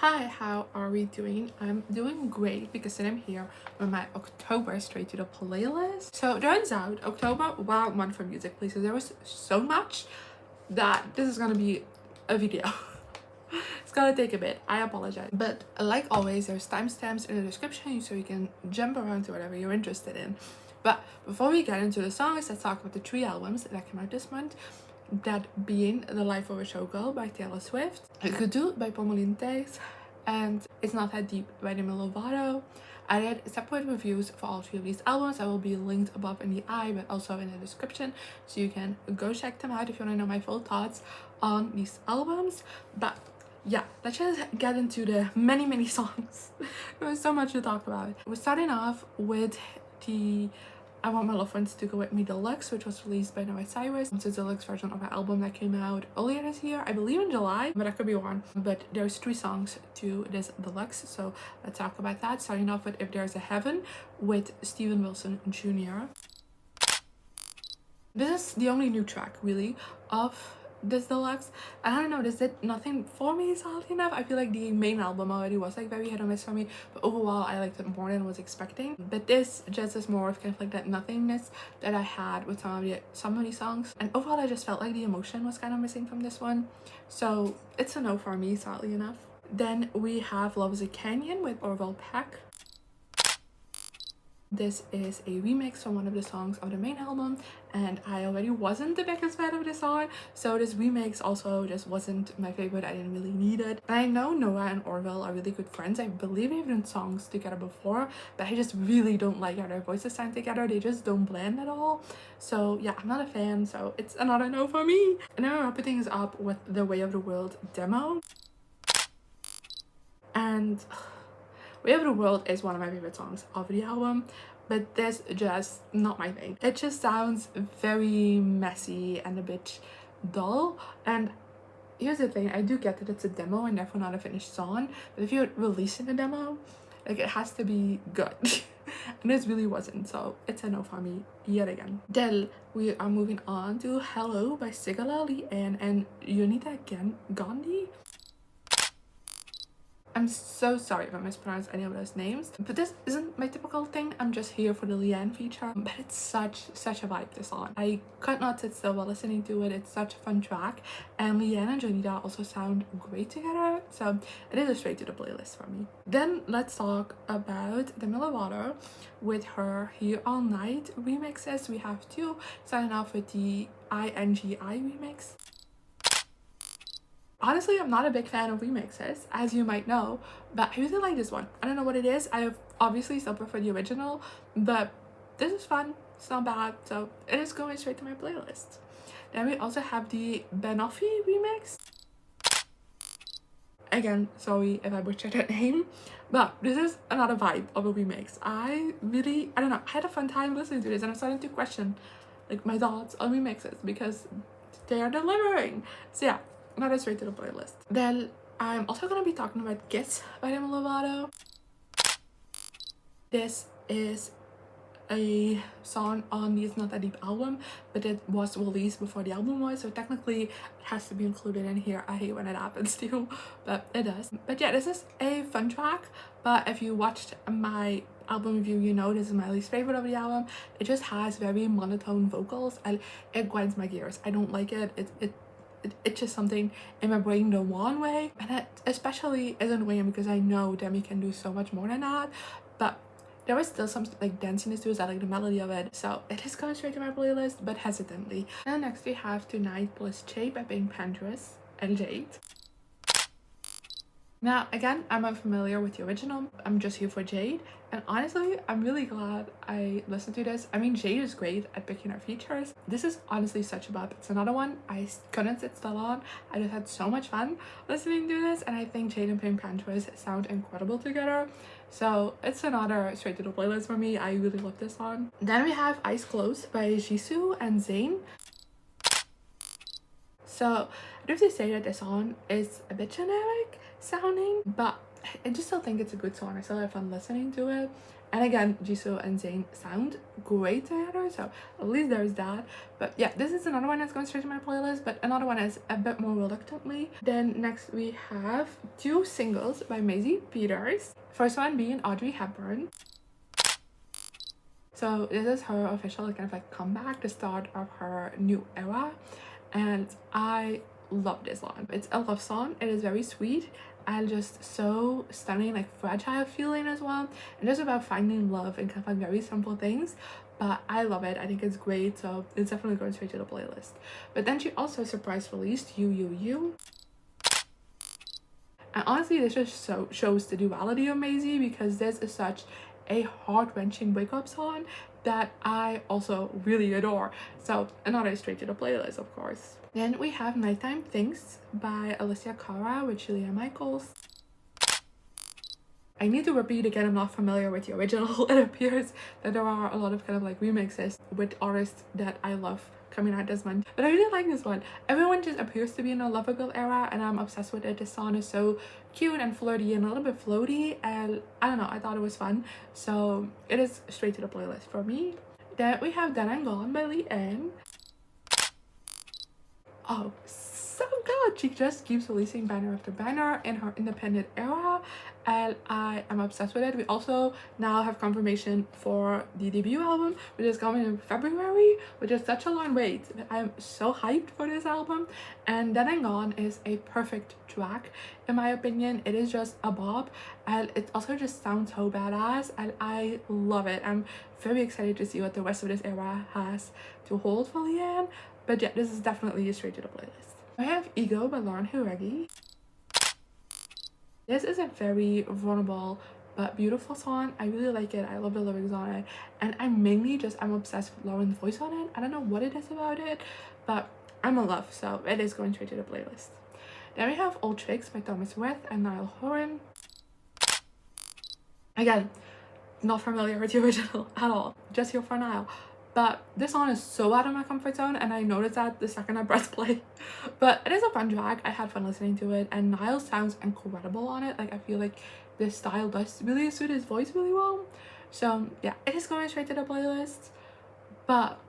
Hi, how are we doing? I'm doing great because I'm here with my October straight to the playlist. So turns out October, wild month for music places. There was so much that this is gonna be a video. It's gonna take a bit, I apologize. But like always, there's timestamps in the description so you can jump around to whatever you're interested in. But before we get into the songs, let's talk about the 3 albums that came out this month. That being The Life of a Showgirl by Taylor Swift, Gedoe by Tijd, and It's Not That Deep by Demi Lovato. I did separate reviews for all 3 of these albums. I will be linked above in the eye but also in the description, so you can go check them out if you want to know my full thoughts on these albums. But yeah, let's just get into the many songs. There was so much to talk about. We're starting off with the I Want My Loved Ones to Go With Me Deluxe, which was released by Cyrus. It's a deluxe version of an album that came out earlier this year, I believe in July, but I could be wrong. But there's 3 songs to this deluxe, so let's talk about that. Starting off with If There's a Heaven with Steven Wilson Jr. This is the only new track really of this deluxe. I don't know, this did nothing for me, sadly enough. I feel like the main album already was like very hit or miss for me, but overall I liked it more than I was expecting. But this just is more of kind of like that nothingness that I had with some of these songs, and overall I just felt like the emotion was kind of missing from this one, so it's a no for me, sadly enough. Then we have Love Is a Canyon with Orville Peck. This is a remix from one of the songs of the main album, and I already wasn't the biggest fan of this song, so this remix also just wasn't my favorite. I didn't really need it. And I know Noah and Orville are really good friends. I believe they've done songs together before, but I just really don't like how their voices sound together. They just don't blend at all. So yeah, I'm not a fan, so it's another no for me. And then we're wrapping things up with the Way of the World demo. And Way of the World is one of my favorite songs of the album, but that's just not my thing. It just sounds very messy and a bit dull. And here's the thing, I do get that it's a demo and therefore not a finished song, but if you're releasing a demo, like, it has to be good. And this really wasn't, so it's a no for me yet again. Then we are moving on to Hello by Sigala, Leigh-Anne, and Jonita Gandhi. I'm so sorry if I mispronounced any of those names, but this isn't my typical thing. I'm just here for the Leigh-Anne feature, but it's such a vibe, this song. I could not sit still while listening to it. It's such a fun track, and Leigh-Anne and Jonita also sound great together, so it is a straight to the playlist for me. Then let's talk about Demi Lovato with her Here All Night remixes. We have 2, starting off with the INGI remix. Honestly, I'm not a big fan of remixes, as you might know, but I really like this one. I don't know what it is. I obviously still prefer the original, but this is fun. It's not bad, so it is going straight to my playlist. Then we also have the Banoffee remix. Again, sorry if I butchered that name, but this is another vibe of a remix. I don't know, I had a fun time listening to this, and I'm starting to question like my thoughts on remixes because they are delivering. So yeah, not straight to the playlist. Then I'm also gonna be talking about Kiss by Demi Lovato. This is a song on the It's Not That Deep album, but it was released before the album was, so technically it has to be included in here. I hate when it happens too, but it does. But yeah, this is a fun track, but if you watched my album review, you know this is my least favorite of the album. It just has very monotone vocals and it grinds my gears. I don't like it. It's just something in my brain the one way, and it especially isn't weighing because I know Demi can do so much more than that, but there was still some like danciness to it. I like the melody of it, so it is going straight to my playlist, but hesitantly. And next we have Tonight plus JADE by PinkPantheress and JADE. Now again, I'm unfamiliar with the original. I'm just here for JADE, and honestly I'm really glad I listened to this. I mean, JADE is great at picking her features. This is honestly such a bop. It's another one I couldn't sit still on. I just had so much fun listening to this, and I think JADE and PinkPantheress sound incredible together, so it's another straight to the playlist for me. I really love this song. Then we have Eyes Closed by JISOO and ZAYN. So I do have to say that this song is a bit generic sounding, but I just still think it's a good song. I still have fun listening to it. And again, JISOO and ZAYN sound great together, so at least there's that. But yeah, this is another one that's going straight to my playlist, but another one is a bit more reluctantly. Then next we have two singles by Maisie Peters. First one being Audrey Hepburn. So this is her official kind of like comeback, the start of her new era, and I love this song. It's a love song. It is very sweet and just so stunning, like fragile feeling as well, and just about finding love and kind of like very simple things. But I love it. I think it's great, so it's definitely going straight to the playlist. But then she also surprise released You. And honestly, this just so shows the duality of Maisie, because this is such a heart-wrenching wake-up song that I also really adore. So another straight to the playlist, of course. Then we have Nighttime Things by Alessia Cara with Julia Michaels. I need to repeat again, I'm not familiar with the original. It appears that there are a lot of kind of like remixes with artists that I love coming out this month, but I really like this one. Everyone just appears to be in a lovable era, and I'm obsessed with it. This song is so cute and flirty and a little bit floaty, and I don't know, I thought it was fun, so it is straight to the playlist for me. Then we have Then I'm Gone by Leigh-Anne. Oh, so good. She just keeps releasing banner after banner in her independent era, and I am obsessed with it. We also now have confirmation for the debut album, which is coming in February, which is such a long wait. I'm so hyped for this album, and Then I'm Gone is a perfect track in my opinion. It is just a bop, and it also just sounds so badass, and I love it. I'm very excited to see what the rest of this era has to hold for Leigh-Anne. But yeah, this is definitely straight to the playlist. I have Ego by Lauren Jauregui. This is a very vulnerable but beautiful song. I really like it. I love the lyrics on it, and I'm obsessed with Lauren's voice on it. I don't know what it is about it, but I'm in love, so it is going straight to the playlist. Then we have Old Tricks by Rhett and Niall Horan. Again, not familiar with the original at all, just here for Niall. But this song is so out of my comfort zone, and I noticed that the second I pressed play. But it is a fun track. I had fun listening to it, and Niall sounds incredible on it. Like, I feel like this style does really suit his voice really well. So yeah, it is going straight to the playlist, but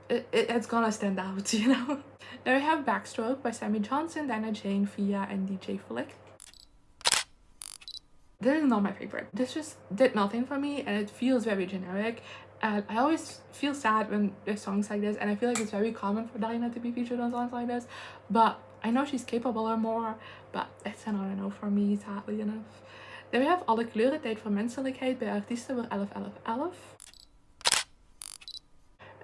it's gonna stand out, you know. Then we have Backstroke by Sammy Johnson, Dinah, Jane, Fia, and DJ Flict. This is not my favorite. This just did nothing for me, and it feels very generic. And I always feel sad when there's songs like this, and I feel like it's very common for Dinah to be featured on songs like this. But I know she's capable of more, but it's another no for me, sadly enough. Then we have Alle Kleuren, Tijd, Voor, Menselijkheid bij Artiesten with 11.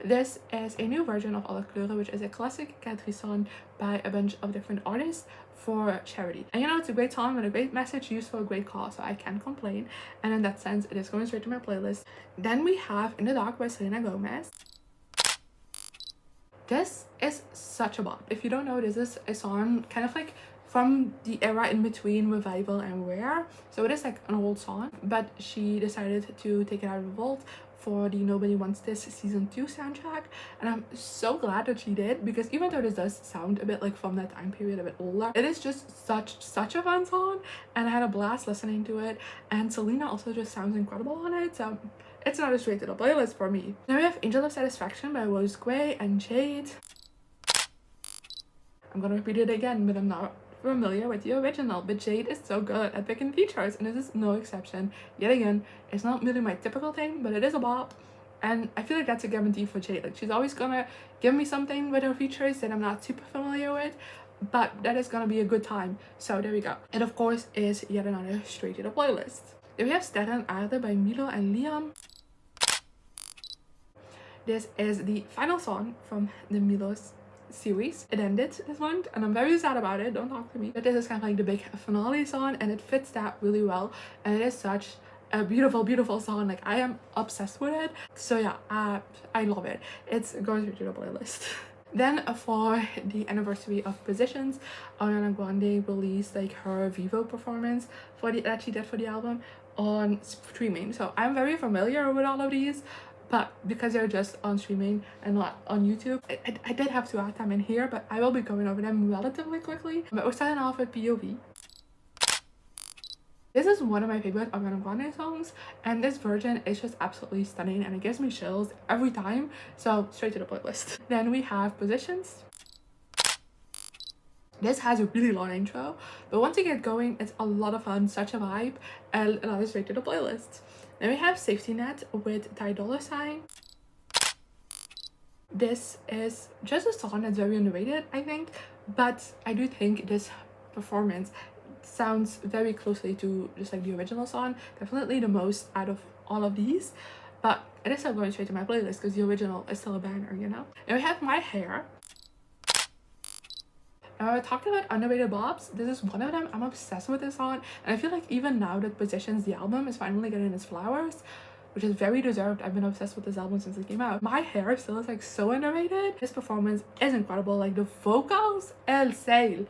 This is a new version of Alle Kleuren, which is a classic country song by a bunch of different artists for charity. And you know, it's a great song with a great message used for a great cause, so I can't complain. And in that sense, it is going straight to my playlist. Then we have In the Dark by Selena Gomez. This is such a bop. If you don't know, this is a song kind of like from the era in between Revival and Rare. So it is like an old song, but she decided to take it out of the vault for the Nobody Wants This season 2 soundtrack, and I'm so glad that she did, because even though this does sound a bit like from that time period, a bit older, it is just such a fun song, and I had a blast listening to it, and Selena also just sounds incredible on it, so it's not a straight to the playlist for me. Now we have Angel of Satisfaction by Rose Gray and Jade. I'm gonna repeat it again, but I'm not familiar with the original, but Jade is so good at picking features, and this is no exception. Yet again, it's not really my typical thing, but it is a bop, and I feel like that's a guarantee for Jade. Like, she's always gonna give me something with her features that I'm not super familiar with, but that is gonna be a good time. So there we go. It of course is yet another straight to the playlist. Then we have Sterren Aarde by Milo and Liam. This is the final song from the Milo's series. It ended this month, and I'm very sad about it, don't talk to me, but this is kind of like the big finale song, and it fits that really well, and it is such a beautiful song. Like, I am obsessed with it, so yeah, I love it. It's going to the playlist. Then for the anniversary of Positions, Ariana Grande released like her Vivo performance for that she did for the album on streaming. So I'm very familiar with all of these, but because they're just on streaming and not on YouTube, I did have to add them in here, but I will be going over them relatively quickly. But we're starting off with POV. This is one of my favorite Ariana Grande songs, and this version is just absolutely stunning and it gives me chills every time, so straight to the playlist. Then we have Positions. This has a really long intro, but once you get going, it's a lot of fun, such a vibe, and another straight to the playlist. Then we have Safety Net with Tijd. This is just a song that's very underrated, I think, but I do think this performance sounds very closely to just like the original song, definitely the most out of all of these, but it is still going straight to my playlist because the original is still a banger, you know. And we have My Hair. Talking about underrated bops, this is one of them. I'm obsessed with this song, and I feel like even now that Positions, the album, is finally getting its flowers, which is very deserved. I've been obsessed with this album since it came out. My Hair still is like so underrated. This performance is incredible. Like the vocals, El Sale,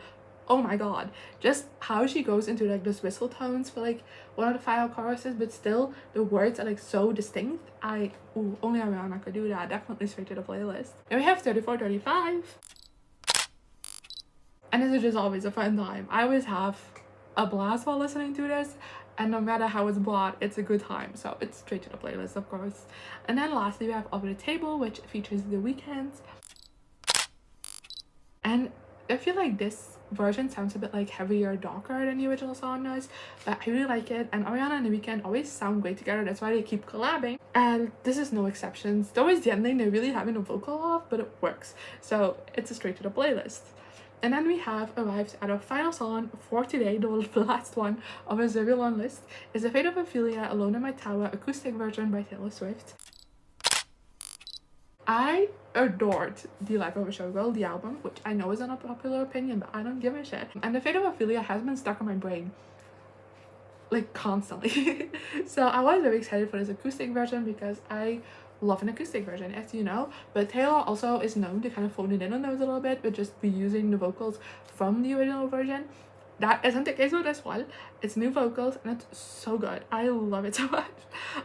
oh my god, just how she goes into like those whistle tones for like one of the final choruses, but still the words are like so distinct. Only Ariana could do that. Definitely straight to the playlist. Then we have 3435. And this is just always a fun time. I always have a blast while listening to this, and no matter how it's bought, it's a good time. So it's straight to the playlist, of course. And then lastly, we have Over the Table, which features The Weeknd. And I feel like this version sounds a bit like heavier, darker than the original song does, but I really like it. And Ariana and The Weeknd always sound great together. That's why they keep collabing, and this is no exception. Towards the ending, they're really having a vocal off, but it works. So it's a straight to the playlist. And then we have arrived at our final song for today, the last one of our very long list, is The Fate of Ophelia, Alone in My Tower, acoustic version by Taylor Swift. I adored The Life of a Showgirl, the album, which I know is an unpopular opinion, but I don't give a shit. And The Fate of Ophelia has been stuck in my brain, like, constantly. So I was very excited for this acoustic version because I love an acoustic version, as you know, but Taylor also is known to kind of phone it in on those a little bit, but just reusing the vocals from the original version. That isn't the case with this one. It's new vocals and it's so good. I love it so much.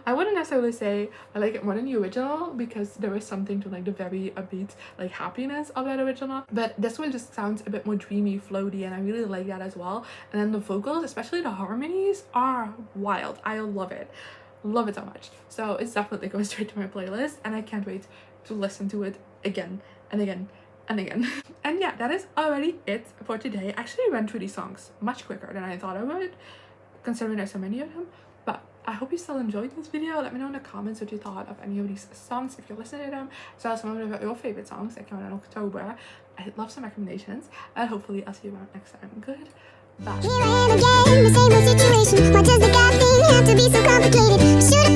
I wouldn't necessarily say I like it more than the original because there is something to like the very upbeat like happiness of that original, but this one just sounds a bit more dreamy, floaty, and I really like that as well. And then the vocals, especially the harmonies, are wild. I love it. Love it so much. So it's definitely going straight to my playlist, and I can't wait to listen to it again and again and again. And yeah, that is already it for today. I actually went through these songs much quicker than I thought I would, considering there's so many of them. But I hope you still enjoyed this video. Let me know in the comments what you thought of any of these songs if you're listening to them, as well as some of your favorite songs that came out in October. I'd love some recommendations, and hopefully I'll see you around next time. Good. Bye. Here I am again, the same old situation. Why does the God thing have to be so complicated?